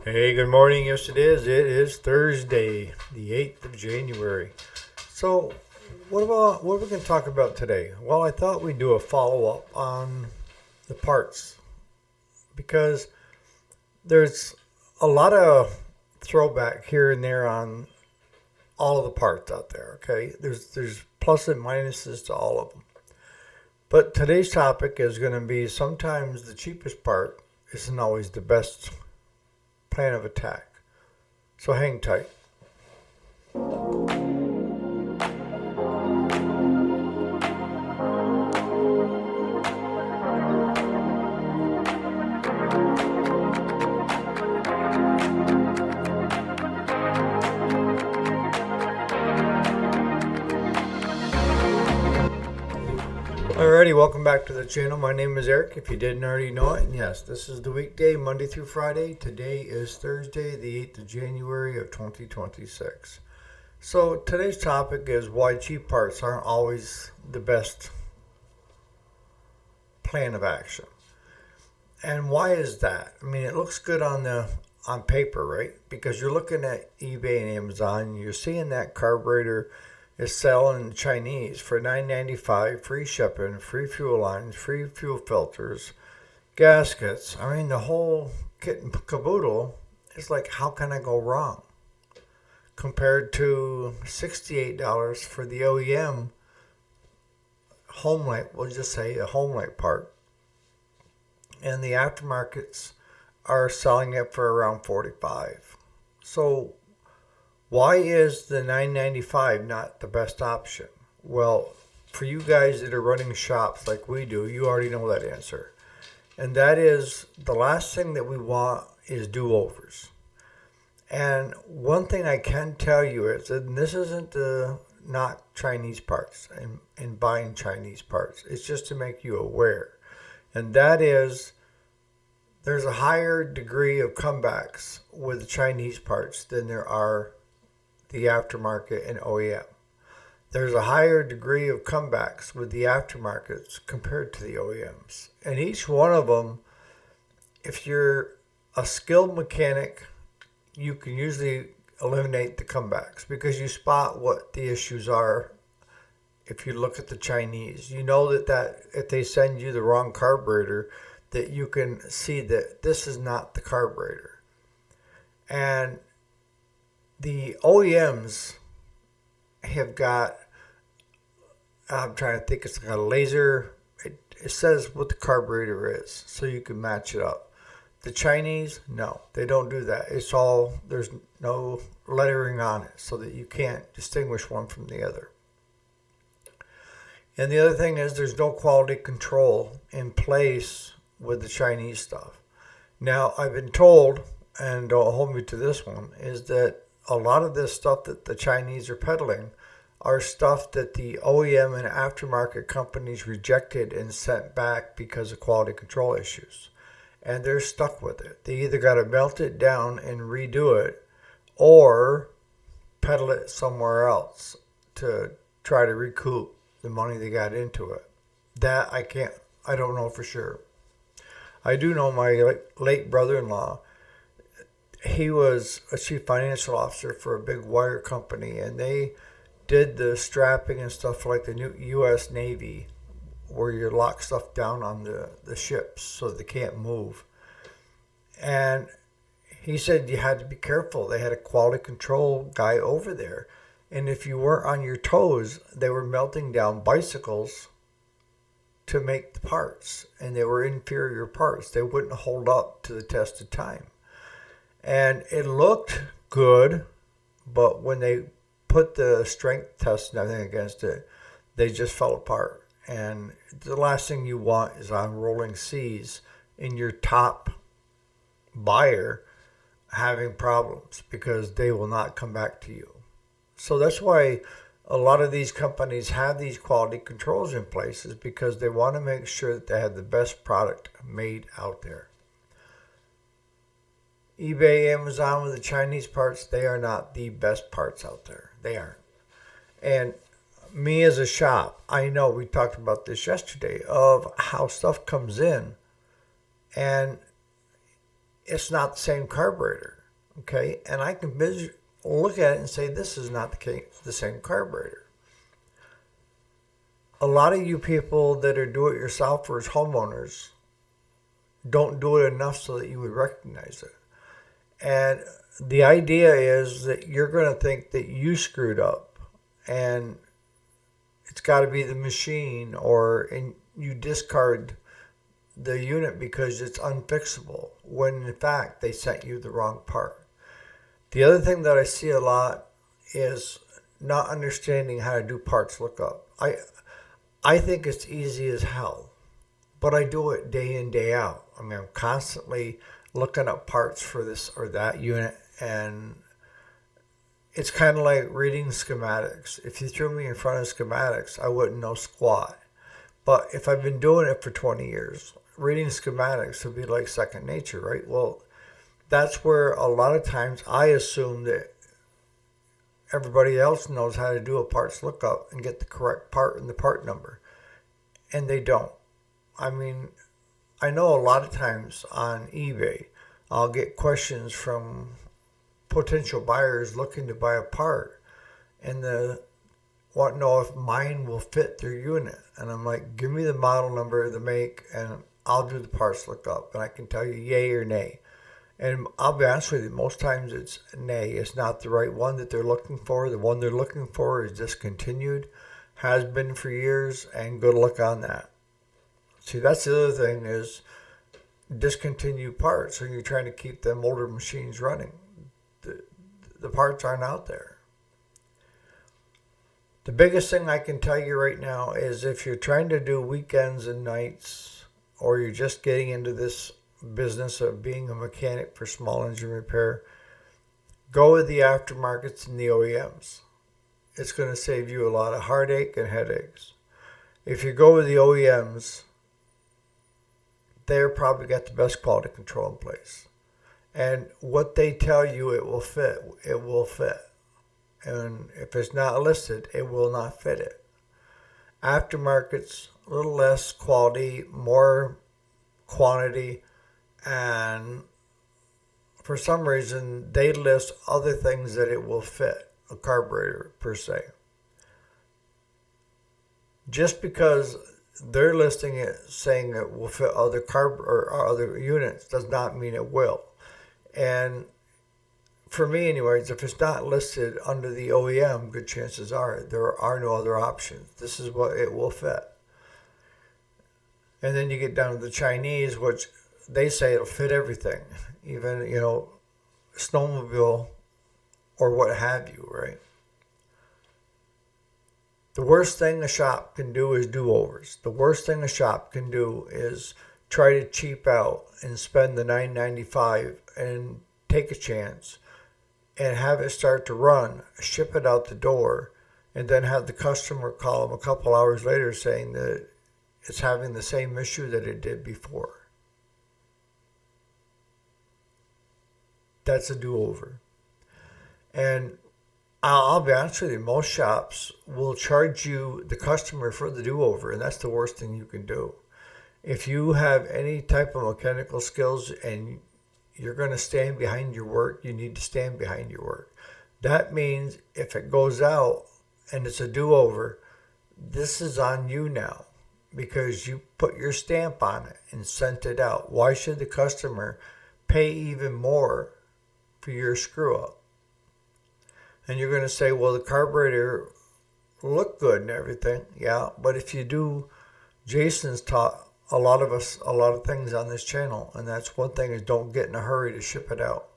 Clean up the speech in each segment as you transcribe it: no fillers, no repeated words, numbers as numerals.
Hey, good morning. Yes, it is. It is Thursday, the 8th of January. So, what are we going to talk about today? Well, I thought we'd do a follow up on the parts because there's a lot of throwback here and there on all of the parts out there, okay? There's plus and minuses to all of them. But today's topic is going to be sometimes the cheapest part isn't always the best plan of attack. So hang tight. Alrighty, welcome back to the channel. My name is Eric, if you didn't already know it. And yes, this is the weekday, Monday through Friday. Today is Thursday, the 8th of January of 2026. So today's topic is why cheap parts aren't always the best plan of action. And why is that? I mean, it looks good on paper, right? Because you're looking at eBay and Amazon, and you're seeing that carburetor is selling Chinese for $9.95, free shipping, free fuel lines, free fuel filters, gaskets. I mean, the whole kit and caboodle is like, how can I go wrong? Compared to $68 for the OEM home light, we'll just say a home light part. And the aftermarkets are selling it for around 45. So why is the $9.95 not the best option? Well, for you guys that are running shops like we do, you already know that answer. And that is the last thing that we want is do-overs. And one thing I can tell you is, and this isn't to knock Chinese parts and buying Chinese parts, it's just to make you aware. And that is, there's a higher degree of comebacks with the Chinese parts than there are the aftermarket and OEM. There's a higher degree of comebacks with the aftermarkets compared to the OEMs. And each one of them, if you're a skilled mechanic, you can usually eliminate the comebacks because you spot what the issues are. If you look at the Chinese, you know that if they send you the wrong carburetor, that you can see that this is not the carburetor. And the OEMs have got, I'm trying to think, it's like a laser. It says what the carburetor is, so you can match it up. The Chinese, no, they don't do that. It's all, there's no lettering on it, so that you can't distinguish one from the other. And the other thing is there's no quality control in place with the Chinese stuff. Now, I've been told, and don't hold me to this one, is that a lot of this stuff that the Chinese are peddling are stuff that the OEM and aftermarket companies rejected and sent back because of quality control issues. And they're stuck with it. They either got to melt it down and redo it or peddle it somewhere else to try to recoup the money they got into it. That I don't know for sure. I do know my late brother-in-law, he was a chief financial officer for a big wire company, and they did the strapping and stuff for like the new U.S. Navy, where you lock stuff down on the ships so they can't move. And he said you had to be careful. They had a quality control guy over there. And if you weren't on your toes, they were melting down bicycles to make the parts. And they were inferior parts. They wouldn't hold up to the test of time. And it looked good, but when they put the strength test and everything against it, they just fell apart. And the last thing you want is on rolling seas in your top buyer having problems, because they will not come back to you. So that's why a lot of these companies have these quality controls in place, is because they want to make sure that they have the best product made out there. eBay, Amazon with the Chinese parts, they are not the best parts out there. They aren't. And me as a shop, I know we talked about this yesterday of how stuff comes in and it's not the same carburetor. Okay, and I can look at it and say this is not the same carburetor. A lot of you people that are do-it-yourselfers, homeowners, don't do it enough so that you would recognize it. And the idea is that you're going to think that you screwed up and it's got to be the machine, and you discard the unit because it's unfixable, when in fact they sent you the wrong part. The other thing that I see a lot is not understanding how to do parts lookup. I think it's easy as hell, but I do it day in, day out. I mean, I'm constantly looking up parts for this or that unit, and it's kind of like reading schematics. If you threw me in front of schematics, I wouldn't know squat. But if I've been doing it for 20 years, reading schematics would be like second nature, right? Well, that's where a lot of times I assume that everybody else knows how to do a parts lookup and get the correct part and the part number, and they don't. I mean, I know a lot of times on eBay, I'll get questions from potential buyers looking to buy a part, and they want to know if mine will fit their unit. And I'm like, give me the model number, the make, and I'll do the parts lookup, and I can tell you yay or nay. And I'll be honest with you, most times it's nay. It's not the right one that they're looking for. The one they're looking for is discontinued, has been for years, and good luck on that. See, that's the other thing is discontinued parts. So you're trying to keep them older machines running. The parts aren't out there. The biggest thing I can tell you right now is if you're trying to do weekends and nights, or you're just getting into this business of being a mechanic for small engine repair, go with the aftermarkets and the OEMs. It's going to save you a lot of heartache and headaches. If you go with the OEMs, they're probably got the best quality control in place. And what they tell you it will fit, it will fit. And if it's not listed, it will not fit it. Aftermarkets, a little less quality, more quantity, and for some reason they list other things that it will fit, a carburetor per se. Just because they're listing it saying it will fit other or other units does not mean it will. And for me anyways, if it's not listed under the OEM, good chances are there are no other options. This is what it will fit. And then you get down to the Chinese, which they say it'll fit everything, even, snowmobile or what have you, right? The worst thing a shop can do is do-overs. The worst thing a shop can do is try to cheap out and spend the $9.95 and take a chance and have it start to run, ship it out the door, and then have the customer call them a couple hours later saying that it's having the same issue that it did before. That's a do-over. And I'll be honest with you, most shops will charge you, the customer, for the do-over, and that's the worst thing you can do. If you have any type of mechanical skills and you're going to stand behind your work, you need to stand behind your work. That means if it goes out and it's a do-over, this is on you now because you put your stamp on it and sent it out. Why should the customer pay even more for your screw-up? And you're going to say, well, the carburetor looked good and everything. Yeah, but if you do, Jason's taught a lot of us a lot of things on this channel, and that's one thing is don't get in a hurry to ship it out.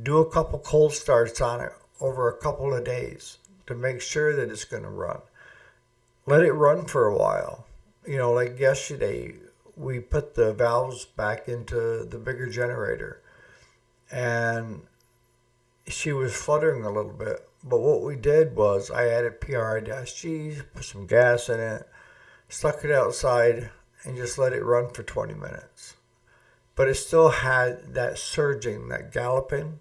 Do a couple cold starts on it over a couple of days to make sure that it's going to run. Let it run for a while. Like yesterday, we put the valves back into the bigger generator, and she was fluttering a little bit. But what we did was I added PRI-G, put some gas in it, stuck it outside, and just let it run for 20 minutes. But it still had that surging, that galloping.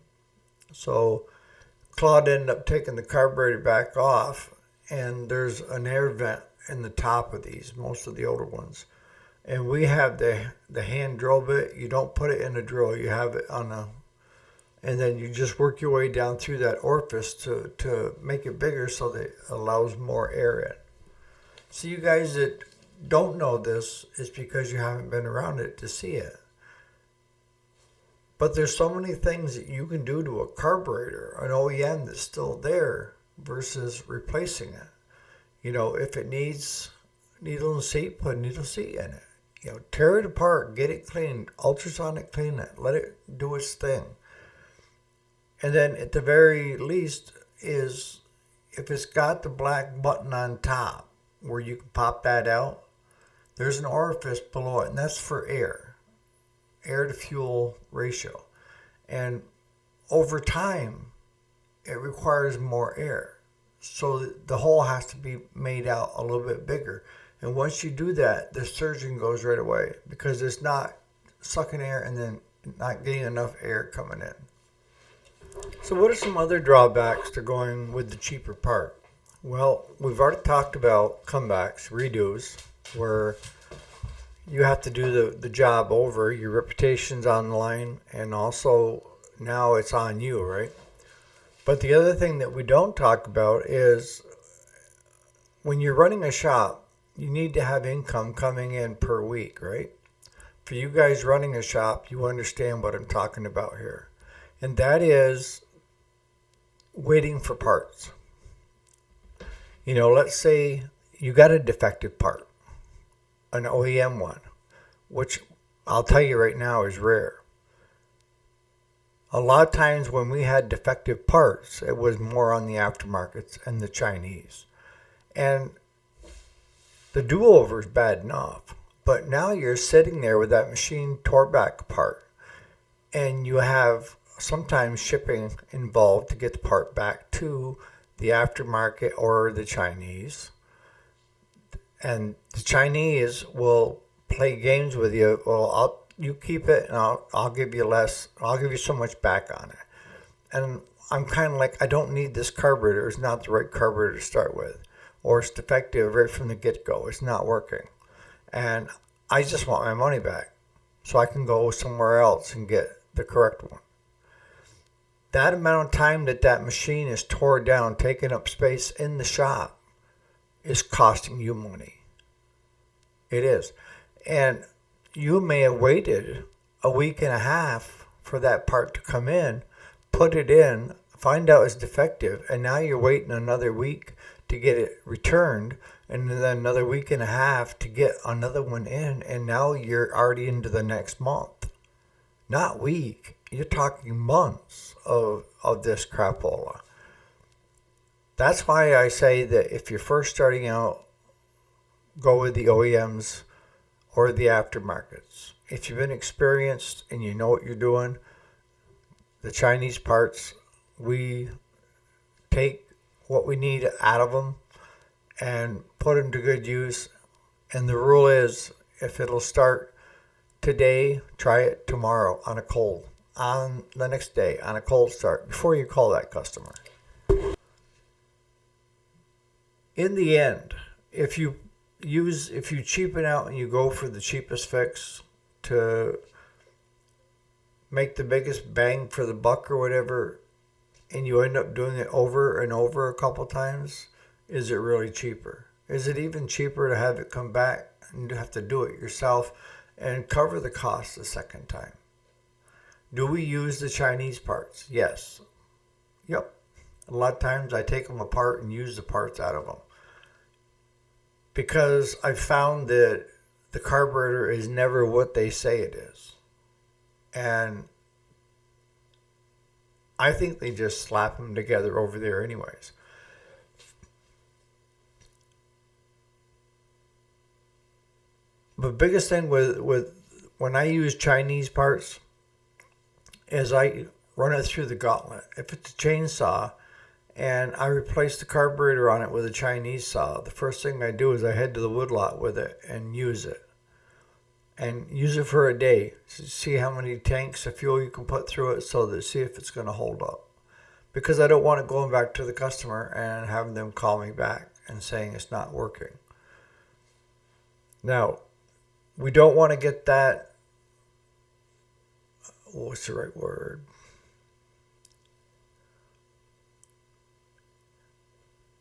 So Claude ended up taking the carburetor back off, and there's an air vent in the top of these, most of the older ones. And we have the hand drill bit. You don't put it in a drill. You have it on a, and then you just work your way down through that orifice to make it bigger so that it allows more air in. So you guys that don't know this is because you haven't been around it to see it. But there's so many things that you can do to a carburetor, an OEM that's still there versus replacing it. If it needs needle and seat, put a needle seat in it. Tear it apart, get it cleaned, ultrasonic clean it, let it do its thing. And then at the very least is if it's got the black button on top where you can pop that out, there's an orifice below it, and that's for air to fuel ratio. And over time, it requires more air. So the hole has to be made out a little bit bigger. And once you do that, the surging goes right away because it's not sucking air and then not getting enough air coming in. So what are some other drawbacks to going with the cheaper part? Well, we've already talked about comebacks, redos, where you have to do the job over. Your reputation's on the line, and also now it's on you, right? But the other thing that we don't talk about is when you're running a shop, you need to have income coming in per week, right? For you guys running a shop, you understand what I'm talking about here. And that is waiting for parts. Let's say you got a defective part, an OEM one, which I'll tell you right now is rare. A lot of times when we had defective parts, it was more on the aftermarkets and the Chinese. And the do-over is bad enough, but now you're sitting there with that machine tore back apart, and you have sometimes shipping involved to get the part back to the aftermarket or the Chinese. And the Chinese will play games with you. Well, you keep it, and I'll give you less. I'll give you so much back on it. And I'm kind of like, I don't need this carburetor. It's not the right carburetor to start with. Or it's defective right from the get-go. It's not working. And I just want my money back so I can go somewhere else and get the correct one. That amount of time that machine is tore down, taking up space in the shop, is costing you money. It is. And you may have waited a week and a half for that part to come in, put it in, find out it's defective, and now you're waiting another week to get it returned, and then another week and a half to get another one in, and now you're already into the next month. Not week, you're talking months of this crapola. That's why I say that if you're first starting out, go with the OEMs or the aftermarkets. If you've been experienced and you know what you're doing, the Chinese parts, we take what we need out of them and put them to good use. And the rule is, if it'll start today, try it tomorrow on a cold, on the next day on a cold start before you call that customer. In the end, if you cheapen out and you go for the cheapest fix to make the biggest bang for the buck or whatever, and you end up doing it over and over a couple times, is it really cheaper? Is it even cheaper to have it come back and have to do it yourself and cover the cost the second time? Do we use the Chinese parts? Yes. Yep. A lot of times I take them apart and use the parts out of them, because I've found that the carburetor is never what they say it is. And I think they just slap them together over there anyways. The biggest thing with when I use Chinese parts is I run it through the gauntlet. If it's a chainsaw and I replace the carburetor on it with a Chinese saw, the first thing I do is I head to the woodlot with it and use it. And use it for a day to see how many tanks of fuel you can put through it, so that see if it's going to hold up. Because I don't want it going back to the customer and having them call me back and saying it's not working. Now, We don't want to get that, what's the right word?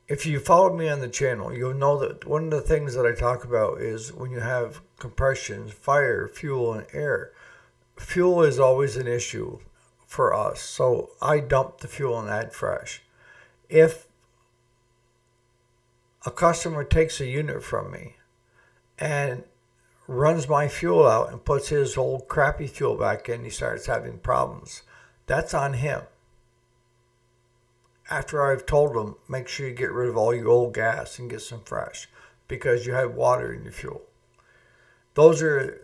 If you followed me on the channel, you'll know that one of the things that I talk about is when you have compression, fire, fuel, and air. Fuel is always an issue for us, so I dump the fuel and add fresh. If a customer takes a unit from me and runs my fuel out and puts his old crappy fuel back in, he starts having problems, that's on him. After I've told them, make sure you get rid of all your old gas and get some fresh because you have water in your fuel. Those are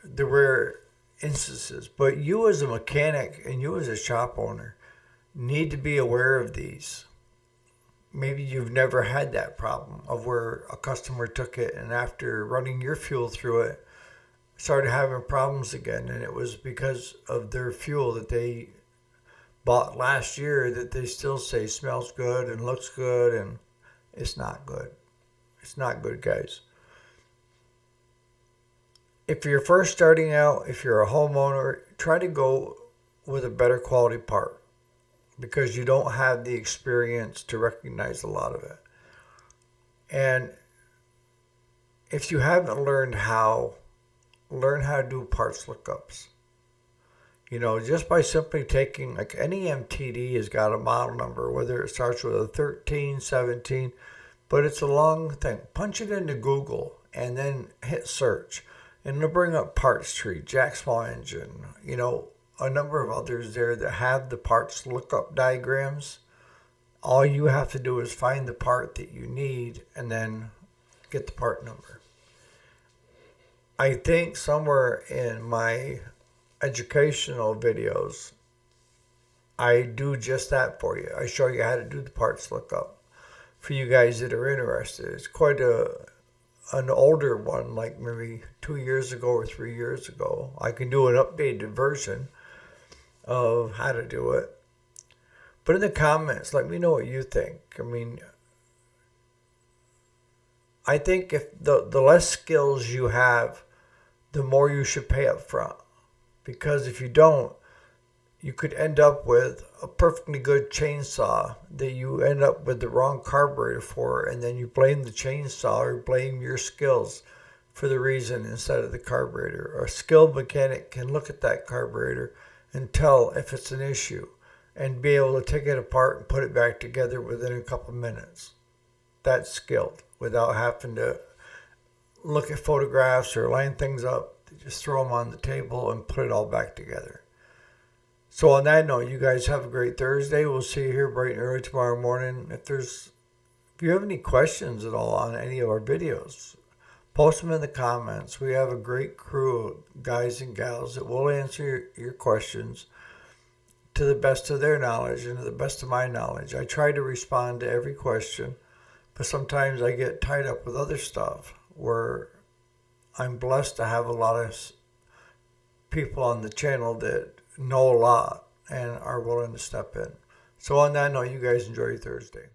the rare instances. But you as a mechanic and you as a shop owner need to be aware of these. Maybe you've never had that problem of where a customer took it and after running your fuel through it, started having problems again. And it was because of their fuel that they bought last year that they still say smells good and looks good, and it's not good. It's not good, guys. If you're first starting out, if you're a homeowner, try to go with a better quality part because you don't have the experience to recognize a lot of it. And if you haven't learned how, learn how to do parts lookups. You know, just by simply taking, like any MTD has got a model number, whether it starts with a 13, 17, but it's a long thing. Punch it into Google and then hit search. And it'll bring up Parts Tree, Jack Small Engine, you know, a number of others there that have the parts lookup diagrams. All you have to do is find the part that you need and then get the part number. I think somewhere in my educational videos, I do just that for you. I show you how to do the parts lookup for you guys that are interested. It's quite an older one, like maybe 2 years ago or 3 years ago. I can do an updated version of how to do it. But in the comments, let me know what you think. I mean, I think if the less skills you have, the more you should pay up front. Because if you don't, you could end up with a perfectly good chainsaw that you end up with the wrong carburetor for, and then you blame the chainsaw or blame your skills for the reason instead of the carburetor. A skilled mechanic can look at that carburetor and tell if it's an issue and be able to take it apart and put it back together within a couple minutes. That's skilled without having to look at photographs or line things up. Just throw them on the table and put it all back together. So on that note, you guys have a great Thursday. We'll see you here bright and early tomorrow morning. If you have any questions at all on any of our videos, post them in the comments. We have a great crew of guys and gals that will answer your questions to the best of their knowledge and to the best of my knowledge. I try to respond to every question, but sometimes I get tied up with other stuff where I'm blessed to have a lot of people on the channel that know a lot and are willing to step in. So on that note, you guys enjoy your Thursday.